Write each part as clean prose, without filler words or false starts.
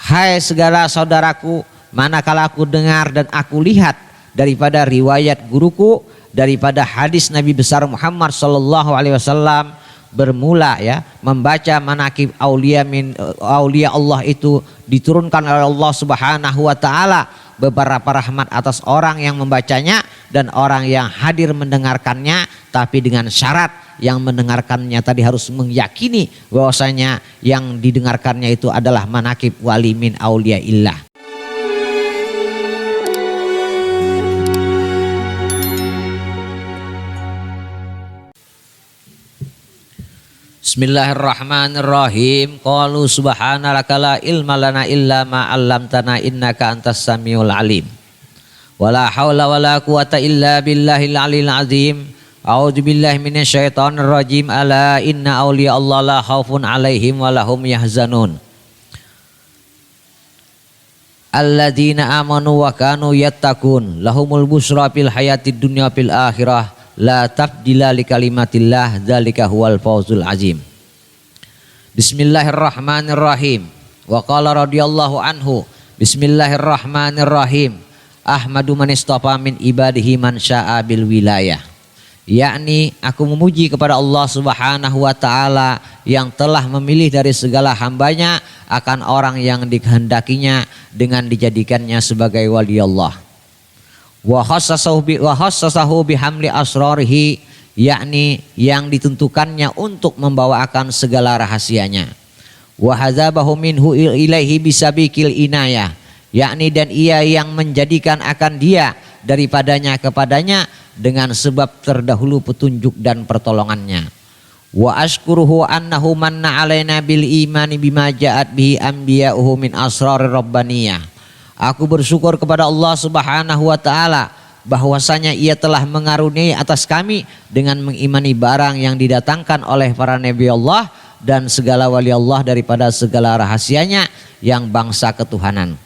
Hai segala saudaraku, manakala aku dengar dan aku lihat daripada riwayat guruku, daripada hadis Nabi besar Muhammad sallallahu alaihi wasallam, bermula ya membaca manakib aulia Allah itu diturunkan oleh Allah Subhanahu wa taala beberapa rahmat atas orang yang membacanya dan orang yang hadir mendengarkannya, tapi dengan syarat yang mendengarkannya tadi harus meyakini bahwasanya yang didengarkannya itu adalah manakib wali min aulia illah. Bismillahirrahmanirrahim. Qalu subhanaka la ilma lana illa ma 'allamtana innaka antas samiul alim. Wala haula wala quwata illa billahil aliyil azim. A'udzu billahi minasyaitonir rajim. Ala inna auliya Allah la khaufun 'alaihim wa lahum yahzanun. Alladzina amanu wa kanu yattaqun. Lahumul busra fil hayatid dunya fil akhirah. La tabdila li kalimatillah, dzalika huwal fawzul azim. Bismillahirrahmanirrahim. Wa qala radhiyallahu anhu, bismillahirrahmanirrahim. Ahmadu man istafa min ibadihi man syaa bil wilayah. Yakni aku memuji kepada Allah Subhanahu wa taala yang telah memilih dari segala hambanya akan orang yang dikehendakinya dengan dijadikannya sebagai wali Allah. Wa khassasahu bihamli asrarihi, yakni yang ditentukannya untuk membawakan segala rahasianya. Wa hadzabahu minhu ilaihi bisabiqil inayah, yakni dan ia yang menjadikan akan dia daripadanya kepadanya dengan sebab terdahulu petunjuk dan pertolongannya. Wa ashkuruhu annahu manna alaina bil imani bima ja'at bihi anbiya'uhu min asrarir rabbaniyah. Aku bersyukur kepada Allah Subhanahu wa taala bahwasanya ia telah mengaruniai atas kami dengan mengimani barang yang didatangkan oleh para nabi Allah dan segala wali Allah daripada segala rahasianya yang bangsa ketuhanan.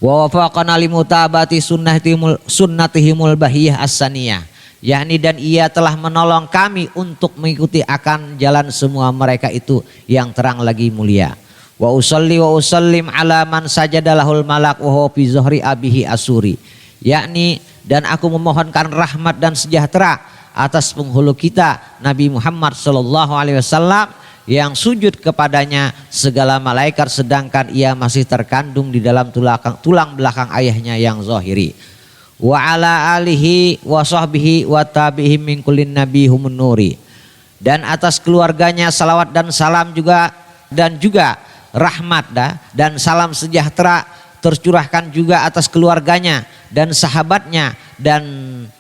Wa wafaqana limutabati sunnatihimul bahiyah as-saniyah, yakni dan ia telah menolong kami untuk mengikuti akan jalan semua mereka itu yang terang lagi mulia. Wa usalli wa usallim ala man sajada lahul malak wa huwa fi zuhri abihi asuri, yakni dan aku memohonkan rahmat dan sejahtera atas penghulu kita Nabi Muhammad sallallahu alaihi wasallam yang sujud kepadanya segala malaikat sedangkan ia masih terkandung di dalam tulang belakang ayahnya yang zahiri. Wa ala alihi wa sahbihi wa tabi'ihim min kullin nabihumun nuri, dan atas keluarganya salawat dan salam juga dan juga rahmat dan salam sejahtera tercurahkan juga atas keluarganya dan sahabatnya dan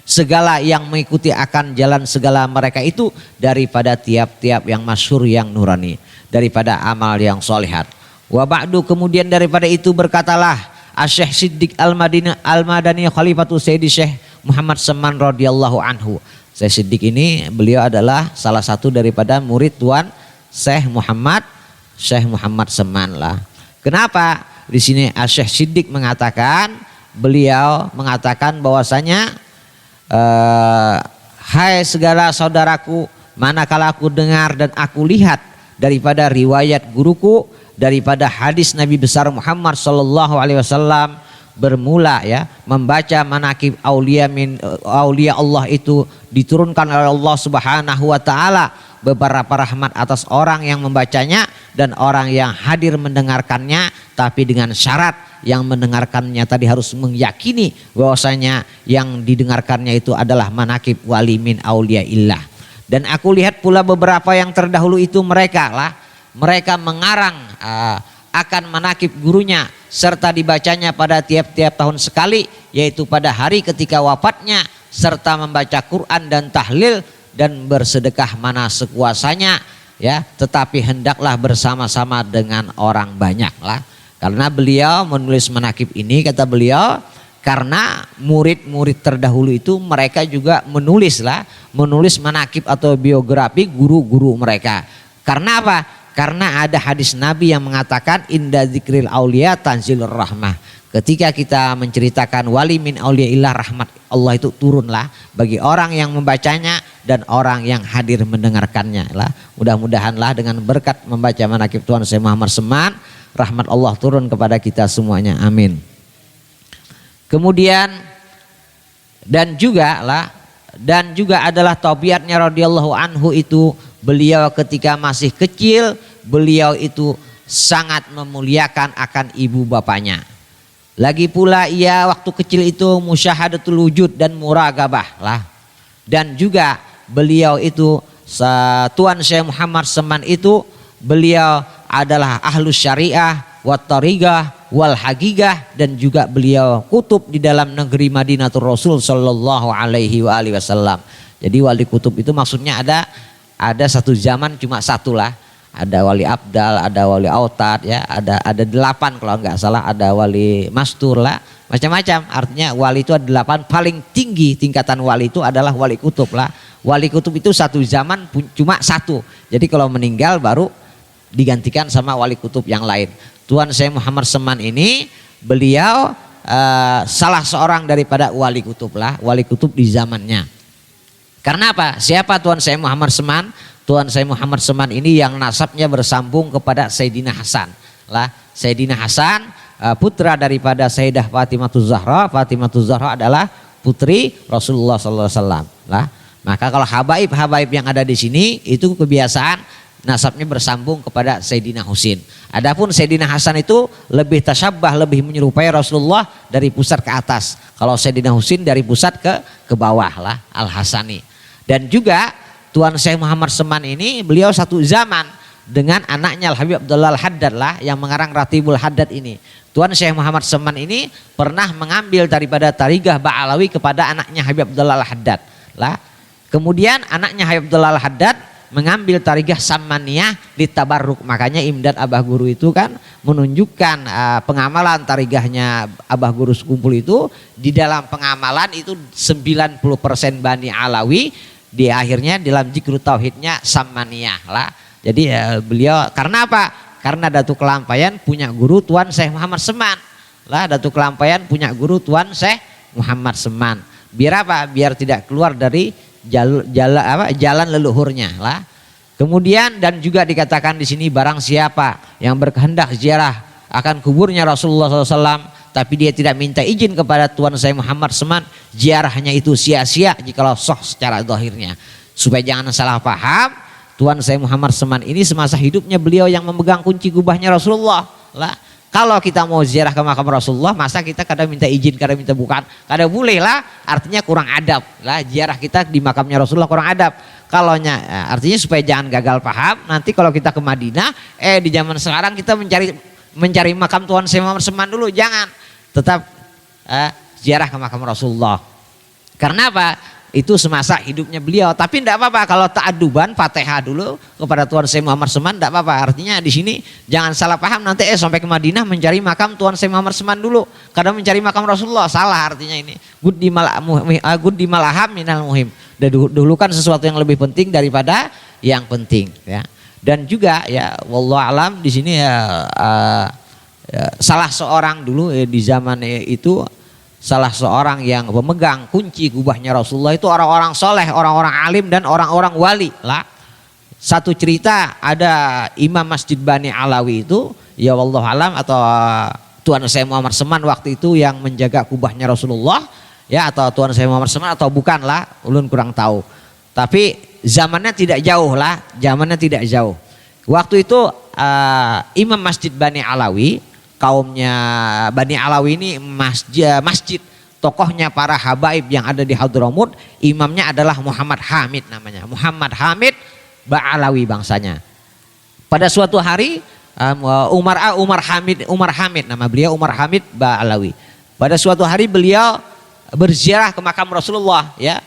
segala yang mengikuti akan jalan segala mereka itu daripada tiap-tiap yang masyhur yang nurani, daripada amal yang solihat. Wa ba'du, kemudian daripada itu berkatalah Asy-Syaikh Siddiq Al-Madani Khalifatu Sayyidi Syekh Muhammad Seman radhiyallahu anhu. Syekh Siddiq ini beliau adalah salah satu daripada murid Tuan Syekh Muhammad Seman lah. Kenapa? Di sini Asy-Syaikh Siddiq beliau mengatakan bahwasanya hai segala saudaraku, manakala aku dengar dan aku lihat daripada riwayat guruku, daripada hadis Nabi besar Muhammad sallallahu alaihi wasallam, bermula ya membaca manakib aulia Allah itu diturunkan oleh Allah Subhanahu wa taala beberapa rahmat atas orang yang membacanya dan orang yang hadir mendengarkannya, tapi dengan syarat yang mendengarkannya tadi harus meyakini bahwasanya yang didengarkannya itu adalah manakib wali min aulia illah. Dan aku lihat pula beberapa yang terdahulu itu mereka mengarang akan manakib gurunya serta dibacanya pada tiap-tiap tahun sekali, yaitu pada hari ketika wafatnya, serta membaca Quran dan tahlil dan bersedekah mana sekuasanya ya, tetapi hendaklah bersama-sama dengan orang banyak lah. Karena beliau menulis manakib ini, kata beliau, karena murid-murid terdahulu itu mereka juga menulis manakib atau biografi guru-guru mereka. Karena apa? Karena ada hadis Nabi yang mengatakan inda dzikril aulia tanzilur rahmah. Ketika kita menceritakan wali min auliaillah, rahmat Allah itu turunlah bagi orang yang membacanya dan orang yang hadir mendengarkannya lah. Mudah-mudahanlah dengan berkat membaca manakib Tuan Syekh Muhammad Seman, rahmat Allah turun kepada kita semuanya, amin. Kemudian dan juga adalah tabiatnya radhiyallahu anhu itu, beliau ketika masih kecil beliau itu sangat memuliakan akan ibu bapaknya. Lagi pula ia waktu kecil itu musyahadatul wujud dan muraqabah lah. Dan juga beliau itu Tuan Syekh Muhammad Seman itu beliau adalah ahlus syariah wat tariqah wal hagigah, dan juga beliau kutub di dalam negeri Madinatul Rasul sallallahu alaihi wasallam. Jadi wali kutub itu maksudnya ada satu zaman cuma satu lah. Ada wali abdal, ada wali autad, ya, ada 8 kalau nggak salah, ada wali mastur lah, macam-macam. Artinya wali itu ada 8, paling tinggi tingkatan wali itu adalah wali kutub lah. Wali kutub itu satu zaman cuma satu. Jadi kalau meninggal baru digantikan sama wali kutub yang lain. Tuan Syekh Muhammad Seman ini beliau salah seorang daripada wali kutub lah, wali kutub di zamannya. Karena apa? Siapa Tuan Syekh Muhammad Seman? Tuan Syekh Muhammad Seman ini yang nasabnya bersambung kepada Sayyidina Hasan lah. Sayyidina Hasan putra daripada Sayyidah Fatimah Zahra. Fatimah Zahra adalah putri Rasulullah sallallahu alaihi wasallam lah. Maka kalau habaib yang ada di sini itu kebiasaan nasabnya bersambung kepada Sayyidina Husin. Adapun Sayyidina Hasan itu lebih tasyabbah, lebih menyerupai Rasulullah dari pusat ke atas. Kalau Sayyidina Husin dari pusat ke bawah lah, Al-Hasani. Dan juga Tuan Syekh Muhammad Seman ini beliau satu zaman dengan anaknya Al-Habib Abdullah Al-Haddad lah, yang mengarang Ratibul Haddad ini. Tuan Syekh Muhammad Seman ini pernah mengambil daripada Tariqah Ba'alawi kepada anaknya Habib Abdullah Al-Haddad lah. Kemudian anaknya Habib Abdullah Al-Haddad mengambil Tariqah Samaniyah di Tabarruk. Makanya Imdad Abah Guru itu kan menunjukkan pengamalan Tariqahnya Abah Guru sekumpul itu, di dalam pengamalan itu 90% Bani Alawi, di akhirnya dalam zikru tauhidnya Samaniyah lah. Jadi beliau karena apa? Karena Datuk Kelampaian punya guru Tuan Syekh Muhammad Seman lah. Datuk Kelampaian punya guru Tuan Syekh Muhammad Seman. Biar apa? Biar tidak keluar dari jalan leluhurnya lah. Kemudian dan juga dikatakan di sini, barang siapa yang berkehendak ziarah akan kuburnya Rasulullah SAW tapi dia tidak minta izin kepada Tuan Syekh Muhammad Seman, ziarahnya itu sia-sia jikalau sah secara zahirnya. Supaya jangan salah paham, Tuan Syekh Muhammad Seman ini semasa hidupnya beliau yang memegang kunci kubahnya Rasulullah lah. Kalau kita mau ziarah ke makam Rasulullah, masa kita kadang minta izin, kadang minta bukan, kadang boleh lah, artinya kurang adab lah. Ziarah kita di makamnya Rasulullah kurang adab. Kalaunya artinya supaya jangan gagal paham, nanti kalau kita ke Madinah, di zaman sekarang kita mencari makam Tuan Syekh Muhammad Seman dulu, jangan. Tetap ziarah ke makam Rasulullah. Karena apa? Itu semasa hidupnya beliau. Tapi tidak apa-apa kalau ta'aduban Fatihah dulu kepada Tuan Syekh Muhammad Seman, tidak apa-apa. Artinya di sini jangan salah paham nanti sampai ke Madinah mencari makam Tuan Syekh Muhammad Seman dulu. Kadang mencari makam Rasulullah, salah artinya ini. Gud di malaham minal muhim. Dahulukan sesuatu yang lebih penting daripada yang penting, ya. Dan juga ya wallahu alam di sini salah seorang dulu di zaman itu, salah seorang yang pemegang kunci kubahnya Rasulullah itu orang-orang soleh, orang-orang alim dan orang-orang wali lah. Satu cerita ada Imam Masjid Bani Alawi itu, ya wallahu alam, atau Tuan Syekh Muhammad Seman waktu itu yang menjaga kubahnya Rasulullah, ya, atau Tuan Syekh Muhammad Seman atau bukan lah, ulun kurang tahu. Tapi zamannya tidak jauh lah, zamannya tidak jauh. Waktu itu Imam Masjid Bani Alawi, kaumnya Bani Alawi ini masjid tokohnya para habaib yang ada di Hadramut, imamnya adalah Muhammad Hamid namanya. Muhammad Hamid Ba'alawi bangsanya. Pada suatu hari Umar Hamid nama beliau, Umar Hamid Ba'alawi. Pada suatu hari beliau berziarah ke makam Rasulullah, ya.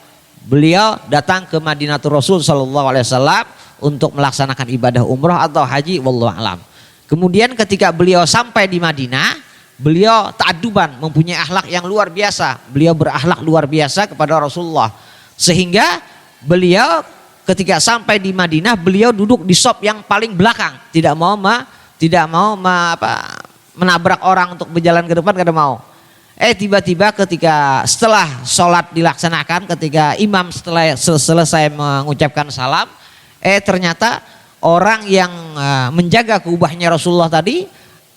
Beliau datang ke Madinatul Rasul sallallahu alaihi wasallam untuk melaksanakan ibadah umrah atau haji, wallahu alam. Kemudian ketika beliau sampai di Madinah, beliau ta'aduban, mempunyai akhlak yang luar biasa. Beliau berakhlak luar biasa kepada Rasulullah. Sehingga beliau ketika sampai di Madinah, beliau duduk di shop yang paling belakang. Tidak mau menabrak orang untuk berjalan ke depan, kada mau. Tiba-tiba ketika setelah sholat dilaksanakan, ketika imam setelah selesai mengucapkan salam, ternyata orang yang menjaga kubahnya Rasulullah tadi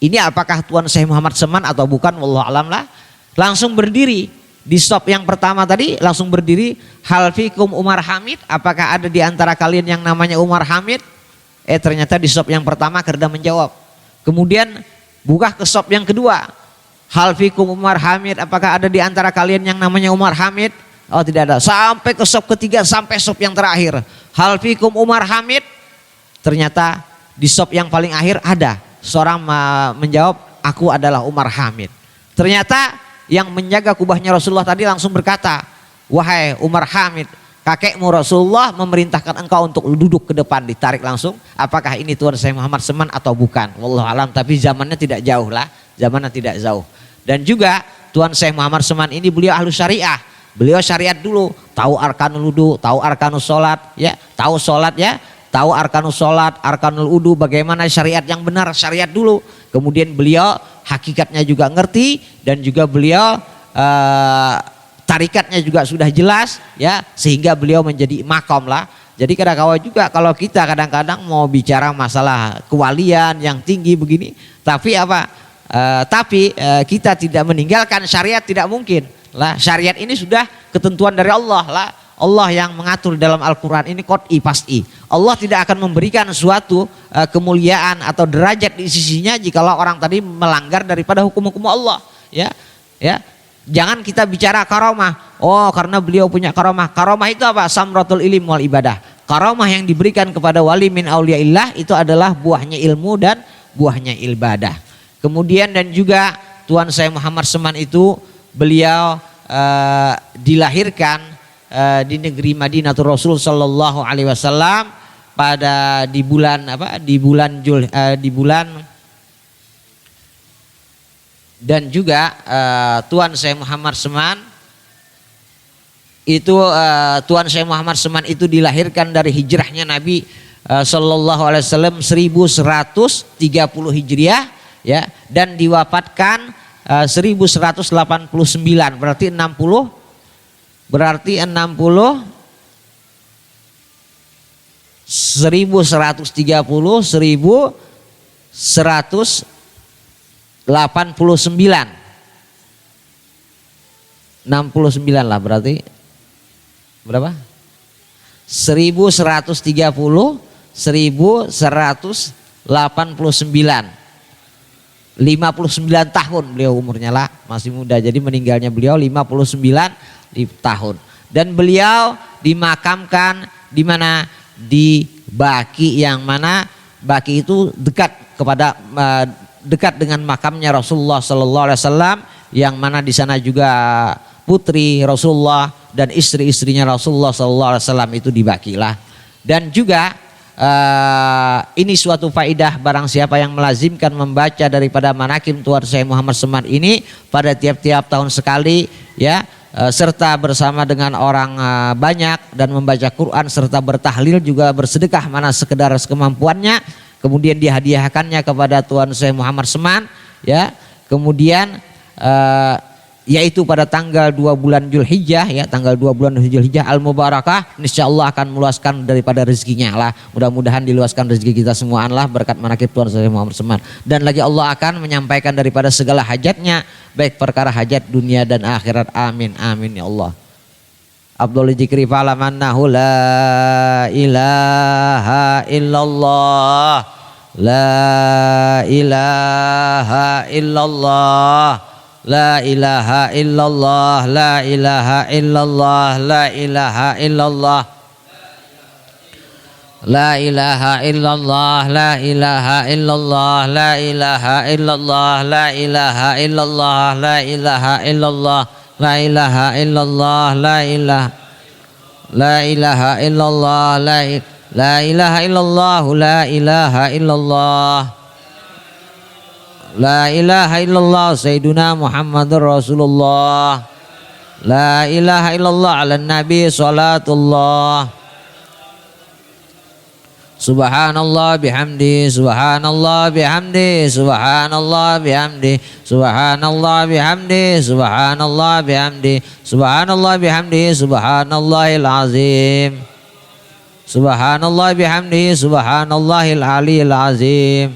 ini apakah Tuan Syekh Muhammad Seman atau bukan, wallahu alam lah. Langsung berdiri di stop yang pertama tadi, langsung berdiri. Hal fikum Umar Hamid, apakah ada di antara kalian yang namanya Umar Hamid? Ternyata di stop yang pertama kerda menjawab. Kemudian buka ke stop yang kedua. Hal fikum Umar Hamid, apakah ada di antara kalian yang namanya Umar Hamid? Oh tidak ada. Sampai ke stop ketiga, sampai stop yang terakhir. Hal fikum Umar Hamid. Ternyata di stop yang paling akhir ada seorang menjawab, aku adalah Umar Hamid. Ternyata yang menjaga kubahnya Rasulullah tadi langsung berkata, wahai Umar Hamid, kakekmu Rasulullah memerintahkan engkau untuk duduk ke depan. Ditarik langsung, apakah ini Tuan Syekh Muhammad Seman atau bukan, wallahu alam. Tapi zamannya tidak jauh lah, zamannya tidak jauh. Dan juga Tuan Syekh Muhammad Seman ini beliau ahlu syariah. Beliau syariat dulu, tahu arkanul wudu, tahu arkanus sholat, ya, tahu sholat ya, tahu arkanus sholat, arkanul wudu, bagaimana syariat yang benar, syariat dulu. Kemudian beliau hakikatnya juga ngerti, dan juga beliau tarikatnya juga sudah jelas, ya, sehingga beliau menjadi makom lah. Jadi kadang-kadang juga kalau kita kadang-kadang mau bicara masalah kewalian yang tinggi begini, tapi kita tidak meninggalkan syariat, tidak mungkin lah. Syariat ini sudah ketentuan dari Allah lah. Allah yang mengatur dalam Al-Quran ini qot'i, pasti. Allah tidak akan memberikan suatu kemuliaan atau derajat di sisinya jikalau orang tadi melanggar daripada hukum-hukum Allah. Ya, ya. Jangan kita bicara karomah. Oh, karena beliau punya karomah. Karomah itu apa? Samratul ilim wal ibadah. Karomah yang diberikan kepada wali min auliyaillah itu adalah buahnya ilmu dan buahnya ibadah. Kemudian dan juga Tuan Syekh Muhammad Seman itu beliau dilahirkan di negeri Madinatul Rasul sallallahu alaihi wasallam pada di bulan dan juga Tuan Syekh Muhammad Seman itu Tuan Syekh Muhammad Seman itu dilahirkan dari hijrahnya Nabi sallallahu alaihi wasallam 1130 Hijriah, ya, dan diwafatkan 1189, berarti 69 lah, berarti berapa? 59 tahun beliau umurnya lah, masih muda. Jadi meninggalnya beliau 59 tahun. Dan beliau dimakamkan di mana? Di Baqi, yang mana Baqi itu dekat dengan makamnya Rasulullah sallallahu alaihi wasallam, yang mana di sana juga putri Rasulullah dan istri-istrinya Rasulullah sallallahu alaihi wasallam itu di Baqi lah. Dan juga ini suatu faidah, barang siapa yang melazimkan membaca daripada manakim Tuan Syekh Muhammad Seman ini pada tiap-tiap tahun sekali, ya, serta bersama dengan orang banyak dan membaca Quran serta bertahlil juga bersedekah mana sekedar kemampuannya, kemudian dihadiahkannya kepada Tuan Syekh Muhammad Seman, ya, kemudian yaitu pada tanggal 2 bulan Zulhijjah, ya, tanggal 2 bulan Zulhijjah al-mubarakah, insyaallah akan meluaskan daripada rezekinya lah. Mudah-mudahan diluaskan rezeki kita semuaan lah berkat manaqib Tuan Syekh Muhammad Seman. Dan lagi Allah akan menyampaikan daripada segala hajatnya, baik perkara hajat dunia dan akhirat. Amin amin ya Allah. Abdul Jikri fa'lamannahu la ilaha illallah, la ilaha illallah, la ilaha illallah, la ilaha illallah, la ilaha illallah, la ilaha illallah, la ilaha illallah, la ilaha illallah, la ilaha illallah, la ilaha illallah, la ilaha illallah, la ilaha illallah, la ilaha illallah, la ilaha illallah, la ilaha illallah Sayyiduna Muhammadur Rasulullah, la ilaha illallah ala nabi salatullah, subhanallah bihamdi, subhanallah bihamdi, subhanallah bihamdi, subhanallah bihamdi, subhanallah bihamdi, subhanallah bihamdi, subhanallahil azim, subhanallah bihamdi, subhanallahil aliyil azim.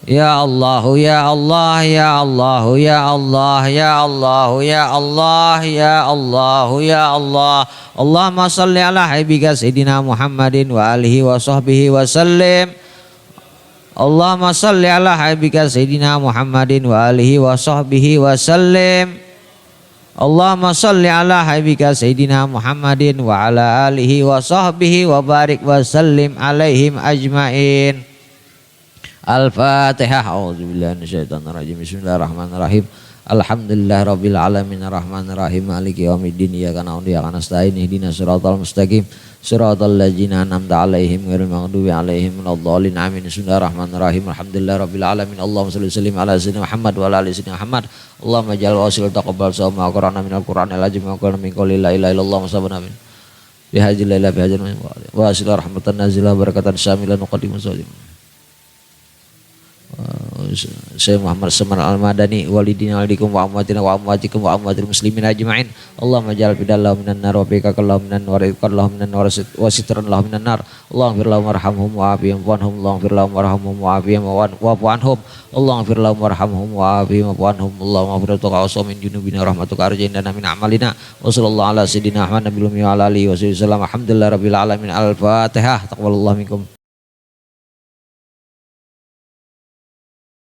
Ya Allah, ya Allah, ya Allah, ya Allah, ya Allah, ya Allah, ya Allah, ya Allah. Allahumma salli ala habibika Sayyidina Muhammadin wa alihi wa sahbihi wa sallim. Allahumma salli ala habibika Sayyidina Muhammadin wa alihi wa sahbihi wa sallim. Allahumma salli ala habibika Sayyidina Muhammadin wa ala alihi wa sahbihi wa barik wa sallim alaihim ajmain. Al-Fatihah. A'udzubillahi minasyaitonir rajim. Bismillahirrahmanirrahim. Alhamdulillah rabbil alamin arrahmanir rahim maliki yaumiddin iyyaka na'budu wa iyyaka nasta'in ihdinas siratal mustaqim siratal ladzina an'amta 'alaihim ghairil maghdubi 'alaihim waladdallin amin. Bismillahirrahmanirrahim. Alhamdulillah rabbil alamin. Allahumma shalli wa sallim ala sayyidina Muhammad wa ala ali sayyidina Muhammad. Allahumma ja'al wasil taqabbal sama Qur'ana minal Qur'anil azim wa qul min qouli la ilaha illallah musabbana min bihajil la ilaha bihajil wa asil rahmatan nazilah barakatan syamilan muqaddimun salim. Saya Muhammad Semar Al-Madani walidina walidikum wa amwatina wa amwatikum wa amwatil muslimin ajma'in. Allahumma ja'al bidallahu minan nar wa bikakallahu minan nar wa iqallahu minan nar wa sitran lahu minan nar. Allahumma firlahum warhamhum wa afihim wa anhum. Allahumma firlahum warhamhum wa afihim wa anhum. Allahumma firlahum warhamhum wa afihim wa anhum. Allahumma firlatuka wa min junubina rahmatuka arjain dana min amalina. Wa sallallahu ala sayyidina Muhammad nabiyil ummi wa ala alihi wa sallam. Alhamdulillah rabbil alamin. Al-Fatihah. Taqabbalallahu minkum.